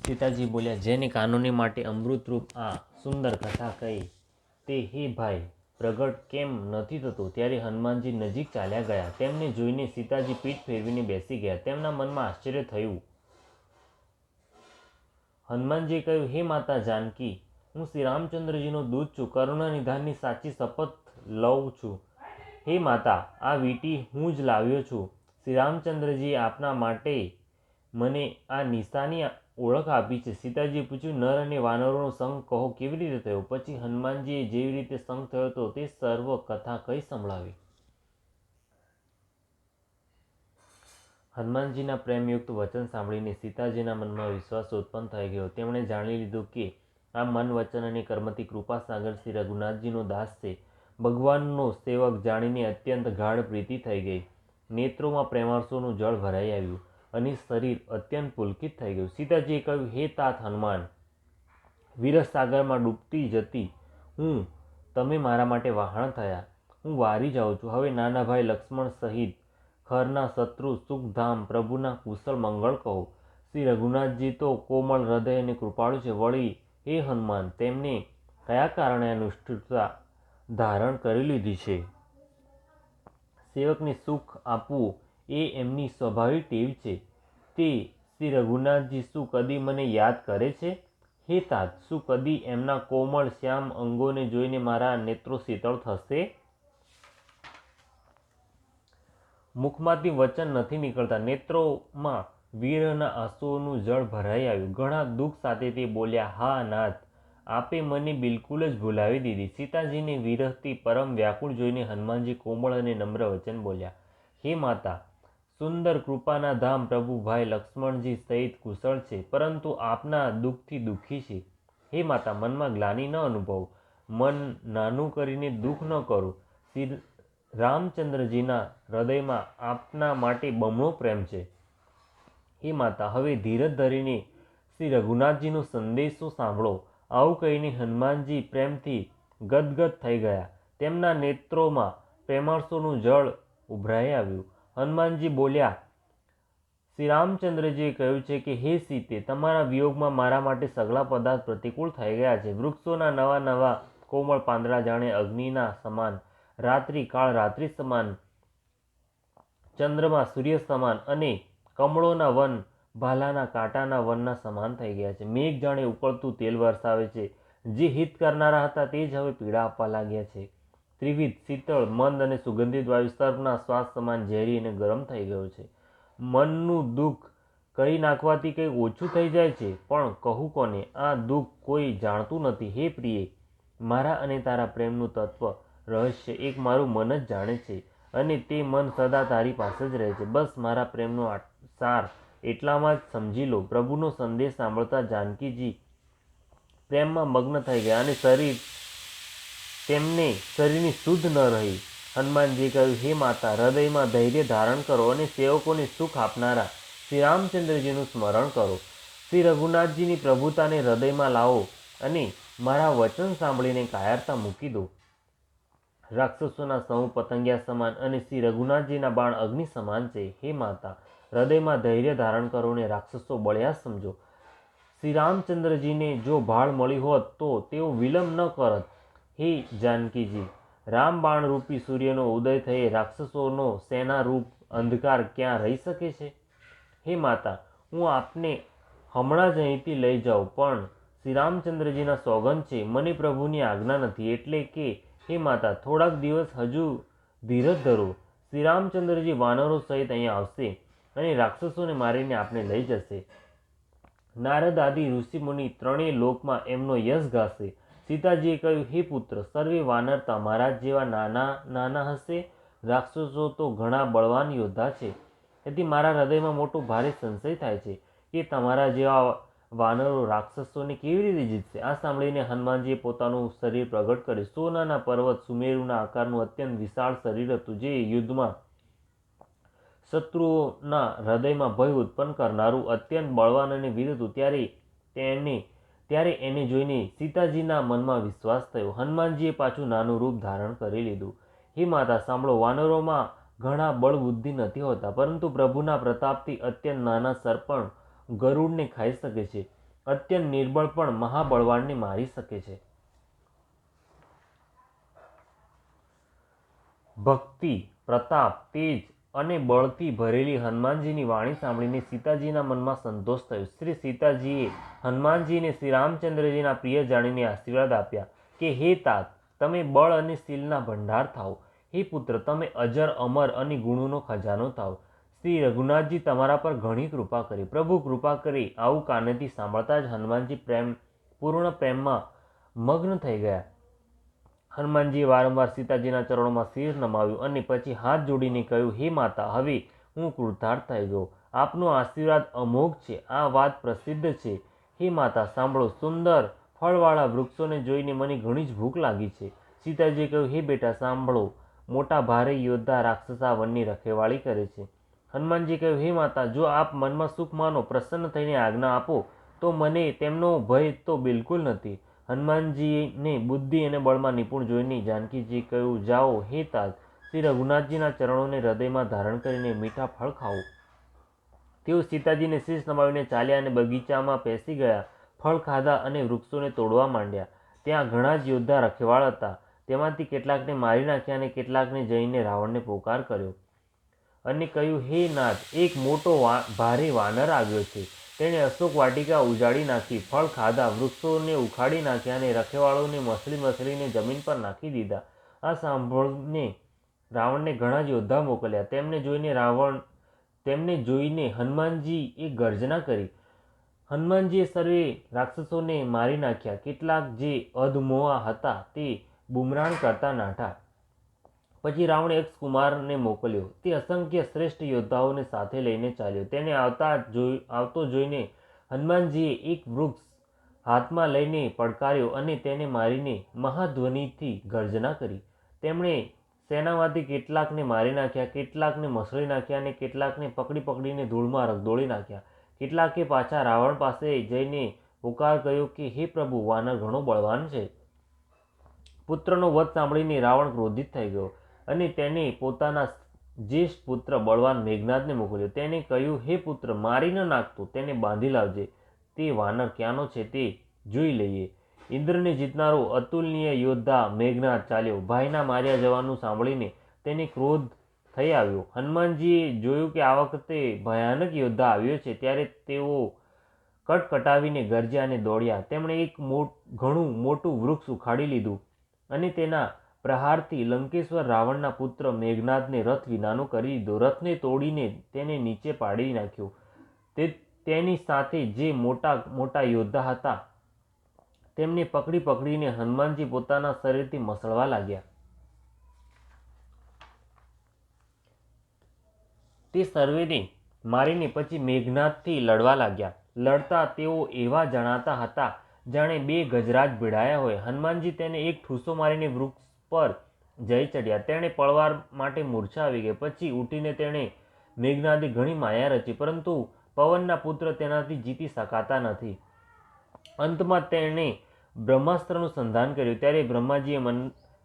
સીતાજી બોલ્યા, જેને કાનૂની માટે અમૃતરૂપ આ સુંદર કથા કહી તે હે ભાઈ પ્રગટ કેમ નથી થતો? ત્યારે હનુમાનજી નજીક ચાલ્યા ગયા. તેમને જોઈને સીતાજી પીઠ ફેરવીને બેસી ગયા. તેમના મનમાં આશ્ચર્ય થયું. હનુમાનજીએ કહ્યું, હે માતા જાનકી, હું શ્રી રામચંદ્રજીનો દૂત છું. કરુણા નિધાનની સાચી શપથ લઉં છું. હે માતા, આ વીંટી હું જ લાવ્યો છું. શ્રી રામચંદ્રજીએ આપના માટે મને આ નિશાની ઓળખ આપી છે. સીતાજીએ પૂછ્યું, નર અને વાનરોનો સંગ કહો કેવી રીતે થયો? પછી હનુમાનજીએ જેવી રીતે સંગ થયો હતો તે સર્વ કથા કઈ સંભળાવી. હનુમાનજીના પ્રેમયુક્ત વચન સાંભળીને સીતાજીના મનમાં વિશ્વાસ ઉત્પન્ન થઈ ગયો. તેમણે જાણી લીધું કે આ મન, વચન અને કર્મથી કૃપાસાગર શ્રી રઘુનાથજીનો દાસ છે. ભગવાનનો સેવક જાણીને અત્યંત ગાઢ પ્રીતિ થઈ ગઈ. નેત્રોમાં પ્રેમારસોનું જળ ભરાઈ આવ્યું અને શરીર અત્યંત પુલકિત થઈ ગયું. સીતાજીએ કહ્યું, હે તાત હનુમાન, વિરહ સાગરમાં ડૂબતી જતી તમે મારા માટે વહાણ થયા. હું વારી જાઉં છું. હવે નાના ભાઈ લક્ષ્મણ સહિત ખરના શત્રુ સુખધામ પ્રભુના કુશળ મંગળ કહો. શ્રી રઘુનાથજી તો કોમળ હૃદય અને કૃપાળુ છે. વળી હે હનુમાન, તેમને કયા કારણે આ નિષ્ઠુરતા ધારણ કરી લીધી છે? સેવકને સુખ આપવું એ એમની સ્વાભાવિક ટેવ છે. તે શ્રી રઘુનાથજી શું કદી મને યાદ કરે છે? હે તાત, શું કદી એમના કોમળ શ્યામ અંગોને જોઈને મારા નેત્રો શીતળ થશે? મુખમાંથી વચન નથી નીકળતા, નેત્રોમાં વીરના આંસુઓનું જળ ભરાઈ આવ્યું. ઘણા દુઃખ સાથે તે બોલ્યા, હા નાથ, આપે મને બિલકુલ જ ભૂલાવી દીધી. સીતાજીને વિરહથી પરમ વ્યાકુળ જોઈને હનુમાનજી કોમળ અને નમ્ર વચન બોલ્યા, હે માતા, સુંદર કૃપાના ધામ પ્રભુ ભાઈ લક્ષ્મણજી સહિત કુશળ છે, પરંતુ આપના દુઃખથી દુઃખી છે. હે માતા, મનમાં ગ્લાનિ ન અનુભવો, મન નાનું કરીને દુઃખ ન કરો. શ્રી રામચંદ્રજીના હૃદયમાં આપના માટે બમણો પ્રેમ છે. હે માતા, હવે ધીરજ ધરીને શ્રી રઘુનાથજીનો સંદેશો સાંભળો. આવું કહીને હનુમાનજી પ્રેમથી ગદગદ થઈ ગયા. તેમના નેત્રોમાં પ્રેમારસોનું જળ ઉભરાઈ આવ્યું. હનુમાનજી બોલ્યા, શ્રી રામચંદ્રજીએ કહ્યું છે કે હે સીતે, તમારા વિયોગમાં મારા માટે સગળા પદાર્થ પ્રતિકૂળ થઈ ગયા છે. વૃક્ષોના નવા નવા કોમળ પાંદડા જાણે અગ્નિના સમાન, રાત્રિ કાળ રાત્રિ સમાન, ચંદ્રમા સૂર્ય સમાન અને કમળોના વન ભાલાના કાંટાના વનના સમાન થઈ ગયા છે. મેઘ જાણે ઉકળતું તેલ વરસાવે છે. જે હિત કરનારા હતા તે જ હવે પીડા આપવા લાગ્યા છે. ત્રિવિધ, શીતળ, મંદ અને સુગંધિત વાયુ સર્પના શ્વાસ સમાન ઝેરી અને ગરમ થઈ ગયો છે. મનનું દુઃખ કરી નાખવાથી કંઈ ઓછું થઈ જાય છે, પણ કહું કોને? આ દુઃખ કોઈ જાણતું નથી. હે પ્રિય, મારા અને તારા પ્રેમનું તત્વ રહસ્ય એક મારું મન જ જાણે છે, અને તે મન સદા તારી પાસે જ રહે છે. બસ મારા પ્રેમનો સાર એટલામાં જ સમજી લો. પ્રભુનો સંદેશ સાંભળતા જાનકીજી પ્રેમમાં મગ્ન થઈ ગયા અને તેમને શરીરની શુદ્ધ ન રહી. હનુમાનજીએ કહ્યું, હે માતા, હૃદયમાં ધૈર્ય ધારણ કરો અને સેવકોને સુખ આપનારા શ્રી રામચંદ્રજીનું સ્મરણ કરો. શ્રી રઘુનાથજીની પ્રભુતાને હૃદયમાં લાવો અને મારા વચન સાંભળીને કાયરતા મૂકી દો. રાક્ષસોના સમૂહ પતંગિયા સમાન અને શ્રી રઘુનાથજીના બાણ અગ્નિ સમાન છે. હે માતા, હૃદયમાં ધૈર્ય ધારણ કરો અને રાક્ષસો બળ્યા સમજો. શ્રી રામચંદ્રજીને જો ભાળ મળી હોત તો તેઓ વિલંબ ન કરત. હે જાનકીજી, રામ બાણ રૂપી સૂર્યનો ઉદય થયે રાક્ષસોનો સેના રૂપ અંધકાર ક્યાં રહી શકે છે? હે માતા, હું આપને હમણાં જ અહીંથી લઈ જાઉં, પણ શ્રી રામચંદ્રજીના સોગંદ છે, મને પ્રભુની આજ્ઞા નથી. એટલે કે હે માતા, થોડાક દિવસ હજુ ધીરજ ધરો. શ્રી રામચંદ્રજી વાનરો સહિત અહીંયા આવશે અને રાક્ષસોને મારીને આપને લઈ જશે. નારદ આદિ ઋષિમુનિ ત્રણેય લોકમાં એમનો યશ ગાશે. સીતાજીએ કહ્યું, હે પુત્ર, સર્વે વાનર તમારા જેવા નાના નાના હશે. રાક્ષસો તો ઘણા બળવાન યોદ્ધા છે. તેથી મારા હૃદયમાં મોટો ભારે સંશય થાય છે કે તમારા જેવા વાનરો રાક્ષસોને કેવી રીતે જીતશે. આ સાંભળીને હનુમાનજીએ પોતાનું શરીર પ્રગટ કર્યું. સોનાના પર્વત સુમેરુના આકારનું અત્યંત વિશાળ શરીર હતું, જે યુદ્ધમાં શત્રુઓના હૃદયમાં ભય ઉત્પન્ન કરનારું અત્યંત બળવાન અને વીર હતું. ત્યારે એને જોઈને સીતાજીના મનમાં વિશ્વાસ થયો. હનુમાનજીએ પાછું નાનું રૂપ ધારણ કરી લીધું. હે માતા, સાંભળો, વાનરોમાં ઘણા બળ બુદ્ધિ નથી હોતા, પરંતુ પ્રભુના પ્રતાપથી અત્યંત નાના સર્પ પણ ગરુડને ખાઈ શકે છે. અત્યંત નિર્બળ પણ મહાબળવાનને મારી શકે છે. ભક્તિ, પ્રતાપ, તેજ અને બળથી ભરેલી હનુમાનજીની વાણી સાંભળીને સીતાજીના મનમાં સંતોષ થયો. શ્રી સીતાજીએ હનુમાનજીને શ્રી રામચંદ્રજીના પ્રિય જાણીને આશીર્વાદ આપ્યા કે હે તાત, તમે બળ અને શીલના ભંડાર થાઓ. હે પુત્ર, તમે અજર અમર અને ગુણોનો ખજાનો થાઓ. શ્રી રઘુનાથજી તમારા પર ઘણી કૃપા કરી. પ્રભુ કૃપા કરી. આવું કાનેથી સાંભળતા જ હનુમાનજી પૂર્ણ પ્રેમમાં મગ્ન થઈ ગયા. હનુમાનજીએ વારંવાર સીતાજીના ચરણોમાં શીર નમાવ્યું અને પછી હાથ જોડીને કહ્યું, હે માતા, હવે હું કૃતાર્થ થઈ ગયો. આપનો આશીર્વાદ અમોઘ છે. આ વાત પ્રસિદ્ધ છે. હે માતા, સાંભળો. સુંદર ફળવાળા વૃક્ષોને જોઈને મને ઘણી જ ભૂખ લાગી છે. સીતાજીએ કહ્યું, હે બેટા, સાંભળો. મોટા ભારે યોદ્ધા રાક્ષસા વનની રખેવાળી કરે છે. હનુમાનજીએ કહ્યું, હે માતા, જો આપ મનમાં સુખ માનો, પ્રસન્ન થઈને આજ્ઞા આપો, તો મને તેમનો ભય તો બિલકુલ નથી. હનુમાનજીને બુદ્ધિ અને બળમાં નિપુણ જોઈને જાનકીજીએ કહ્યું, જાઓ હે તાત, શ્રી રઘુનાથજીના ચરણોને હૃદયમાં ધારણ કરીને મીઠા ફળ ખાઓ. તેઓ સીતાજીને શીશ નમાવીને ચાલ્યા અને બગીચામાં પેસી ગયા. ફળ ખાધા અને વૃક્ષોને તોડવા માંડ્યા. ત્યાં ઘણા જ યોદ્ધા રખેવાળ હતા. તેમાંથી કેટલાકને મારી નાખ્યા અને કેટલાકને જઈને રાવણને પોકાર કર્યો અને કહ્યું, હે નાથ, એક મોટો ભારે વાનર આવ્યો છે. તેણે અશોક વાટિકા ઉજાડી નાખી, ફળ ખાધા, વૃક્ષોને ઉખાડી નાખ્યા અને રખેવાળોને મસળીને જમીન પર નાખી દીધા. આ સાંભળીને રાવણને ઘણા જ યોદ્ધા મોકલ્યા. તેમને જોઈને હનુમાનજીએ ગર્જના કરી. હનુમાનજીએ સર્વે રાક્ષસોને મારી નાખ્યા. કેટલાક જે અધમોઆ હતા તે બુમરાણ કરતા નાઠા. પછી રાવણે અક્ષકુમારને મોકલ્યો. તે અસંખ્ય શ્રેષ્ઠ યોદ્ધાઓને સાથે લઈને ચાલ્યો. તેને આવતો જોઈને હનુમાનજીએ એક વૃક્ષ હાથમાં લઈને પડકાર્યો અને તેને મારીને મહાધ્વનિથી ગર્જના કરી. તેમણે સેનામાંથી કેટલાકને મારી નાખ્યા, કેટલાકને મસળી નાખ્યા અને કેટલાકને પકડીને ધૂળમાં રગદોળી નાખ્યા. કેટલાકે પાછા રાવણ પાસે જઈને પુકાર કર્યો કે હે પ્રભુ, વાનર ઘણો બળવાન છે. પુત્રનો વધ સાંભળીને રાવણ ક્રોધિત થઈ ગયો અને તેને પોતાના જ્યેષ્ઠ પુત્ર બળવાન મેઘનાદને મોકલ્યો. તેને કહ્યું, હે પુત્ર, મારી ન નાખતો, તેને બાંધી લાવજે. તે વાનર ક્યાંનો છે તે જોઈ લઈએ. ઇન્દ્રને જીતનારો અતુલનીય યોદ્ધા મેઘનાદ ચાલ્યો. ભાઈના માર્યા જવાનું સાંભળીને તેને ક્રોધ થઈ આવ્યો. હનુમાનજીએ જોયું કે આ વખતે ભયાનક યોદ્ધા આવ્યો છે. ત્યારે તેઓ કટકટાવીને ગરજ્યા અને દોડ્યા. તેમણે એક ઘણું મોટું વૃક્ષ ઉખાડી લીધું અને તેના પ્રહારથી લંકેશ્વર રાવણના પુત્ર મેઘનાદને રથ વિનાનો કરી દીધો. રથને તોડીને તેને નીચે પાડી નાખ્યો. તેની સાથે જે મોટા યોદ્ધા હતા તેમને પકડીને હનુમાનજી પોતાના શરીરથી મસળવા લાગ્યા. તે સર્વેને મારીને પછી મેઘનાદથી લડવા લાગ્યા. લડતા તેઓ એવા જણાતા હતા જાણે બે ગજરાજ ભીડાયા હોય. હનુમાનજી તેને એક ઠૂસો મારીને વૃક્ષ પર જઈ ચડ્યા. તેણે પળવાર માટે મૂર્છા આવી ગઈ. પછી ઉઠીને તેણે મેઘનાદે ઘણી માયા રચી, પરંતુ પવનના પુત્ર તેનાથી જીતી શકાતા નથી. અંતમાં તેણે બ્રહ્માસ્ત્રનું સંધાન કર્યું.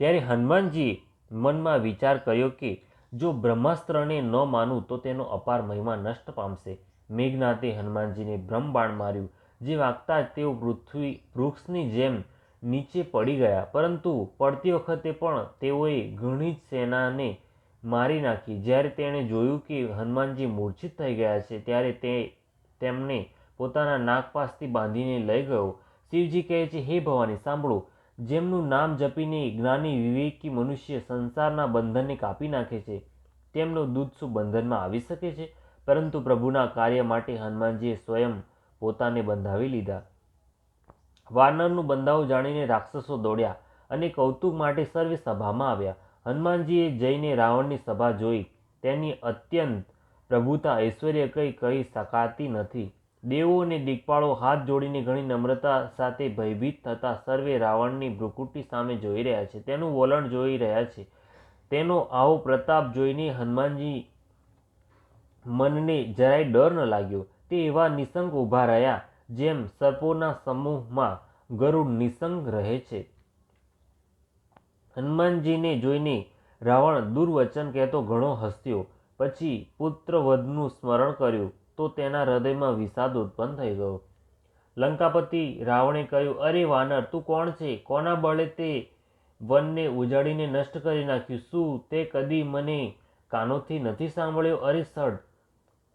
ત્યારે હનુમાનજીએ મનમાં વિચાર કર્યો કે જો બ્રહ્માસ્ત્રને ન માનું તો તેનો અપાર મહિમા નષ્ટ પામશે. મેઘનાદે હનુમાનજીને બ્રહ્મબાણ માર્યું, જે વાગતા જ તેઓ વૃક્ષની જેમ નીચે પડી ગયા. પરંતુ પડતી વખતે પણ તેઓએ ઘણી જ સેનાને મારી નાખી. જ્યારે તેણે જોયું કે હનુમાનજી મૂર્છિત થઈ ગયા છે ત્યારે તે તેમને પોતાના નાગપાશથી બાંધીને લઈ ગયો. શિવજી કહે છે, હે ભવાની, સાંભળો. જેમનું નામ જપીને જ્ઞાની વિવેકી મનુષ્ય સંસારના બંધનને કાપી નાખે છે, તેમનો દૂત શું બંધનમાં આવી શકે છે? પરંતુ પ્રભુના કાર્ય માટે હનુમાનજીએ સ્વયં પોતાને બંધાવી લીધા. વાનરનું બંધાવું જાણીને રાક્ષસો દોડ્યા અને કૌતુક માટે સર્વે સભામાં આવ્યા. હનુમાનજીએ જઈને રાવણની સભા જોઈ. તેની અત્યંત પ્રભુતા ઐશ્વર્ય કંઈ કહી શકાતી નથી. દેવો અને દિક્પાળો હાથ જોડીને ઘણી નમ્રતા સાથે ભયભીત થતા સર્વે રાવણની ભ્રુકુટી સામે જોઈ રહ્યા છે, તેનું વલણ જોઈ રહ્યા છે. તેનો આવો પ્રતાપ જોઈને હનુમાનજી મનને જરાય ડર ન લાગ્યો. તે એવા નિશંક ઊભા રહ્યા જેમ સર્પોના સમૂહમાં ગરુડ નિશંક રહે છે. હનુમાનજીને જોઈને રાવણ દુર્વચન કહેતો ઘણો હસ્યો. પછી પુત્રવધનું સ્મરણ કર્યું તો તેના હૃદયમાં વિષાદ ઉત્પન્ન થઈ ગયો. લંકાપતિ રાવણે કહ્યું, અરે વાનર, તું કોણ છે? કોના બળે તે વનને ઉજાડીને નષ્ટ કરી નાખ્યું? શું તે કદી મને કાનોથી નથી સાંભળ્યો? અરે સડ,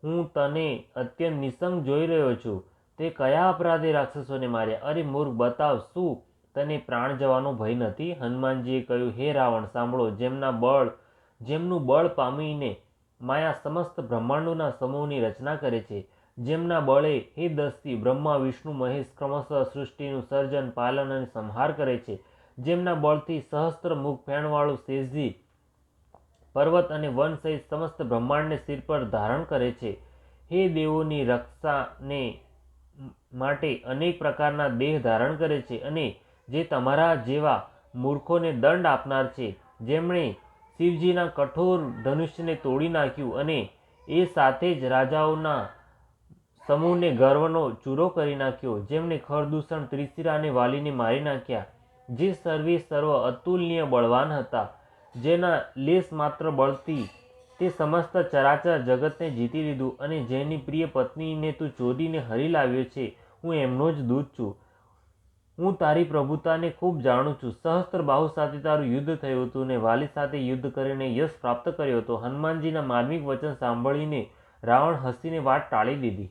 હું તને અત્યંત નિસંગ જોઈ રહ્યો છું. તે કયા અપરાધે રાક્ષસોને માર્યા? અરે મૂર્ખ, બતાવ, શું તને પ્રાણ જવાનો ભય નથી? હનુમાનજીએ કહ્યું, હે રાવણ, સાંભળો. જેમનું બળ પામીને માયા સમસ્ત બ્રહ્માંડોના સમૂહની રચના કરે છે, જેમના બળે હે દસથી બ્રહ્મા વિષ્ણુ મહેશ ક્રમશઃ સૃષ્ટિનું સર્જન, પાલન અને સંહાર કરે છે, જેમના બળથી સહસ્ત્ર મુખ ફેણવાળું શેષજી પર્વત અને વન સહિત સમસ્ત બ્રહ્માંડને શિર પર ધારણ કરે છે, હે દેવોની રક્ષાને માટે અનેક પ્રકારના દેહ ધારણ કરે છે, અને જે તમારા જેવા મૂર્ખોને દંડ આપનાર છે, જેમણે શિવજીના કઠોર ધનુષ્યને તોડી નાખ્યું અને એ સાથે જ રાજાઓના સમૂહને ગર્વનો ચૂરો કરી નાખ્યો, જેમણે ખરદૂષણ, ત્રિશિરા અને વાલીને મારી નાખ્યા, જે સર્વે સર્વ અતુલનીય બળવાન હતા, જેના લેશ માત્ર બળથી તે સમસ્ત ચરાચર જગતને જીતી લીધું, અને જેની પ્રિય પત્નીને તું ચોરીને હરી લાવ્યો છે, હું એમનો જ દૂત છું. હું તારી પ્રભુતાને ખૂબ જાણું છું. સહસ્ત્ર બાહુ સાથે તારું યુદ્ધ થયું હતું ને વાલી સાથે યુદ્ધ કરીને યશ પ્રાપ્ત કર્યો હતો. હનુમાનજીના માર્મિક વચન સાંભળીને રાવણ હસીને વાત ટાળી દીધી.